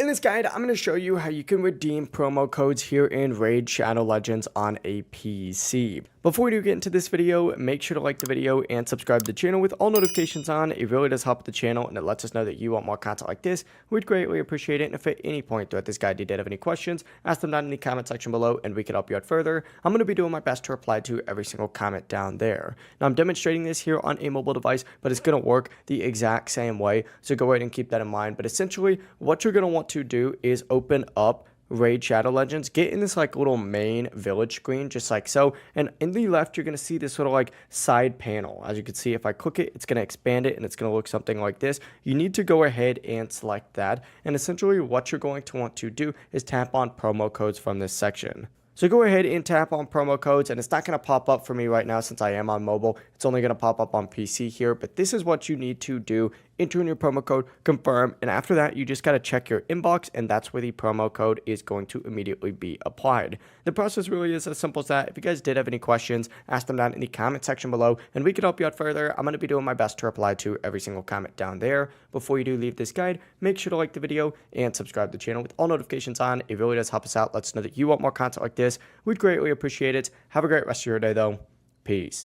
this guide, I'm going to show you how you can redeem promo codes here in Raid Shadow Legends on a PC. Before we do get into this video, make sure to like the video and subscribe to the channel with all notifications on. It really does help the channel and it lets us know that you want more content like this. We'd greatly appreciate it. And if at any point throughout this guide you did have any questions, ask them down in the comment section below and we can help you out further. I'm going to be doing my best to reply to every single comment down there. Now I'm demonstrating this here on a mobile device, but it's going to work the exact same way. So go ahead and keep that in mind. But essentially what you're going to want to do is open up Raid Shadow Legends, get in this like little main village screen just like so, and in the left you're going to see this little like side panel. As you can see, if I click it, it's going to expand it and it's going to look something like this. You need to go ahead and select that, and essentially what you're going to want to do is tap on promo codes from this section. So go ahead and tap on promo codes, and it's not going to pop up for me right now since I am on mobile. It's only going to pop up on PC here, but this is what you need to do. Enter in your promo code, confirm, and after that, you just got to check your inbox, and that's where the promo code is going to immediately be applied. The process really is as simple as that. If you guys did have any questions, ask them down in the comment section below, and we can help you out further. I'm going to be doing my best to reply to every single comment down there. Before you do leave this guide, make sure to like the video and subscribe to the channel with all notifications on. It really does help us out. Let us know that you want more content like this. We'd greatly appreciate it. Have a great rest of your day, though. Peace.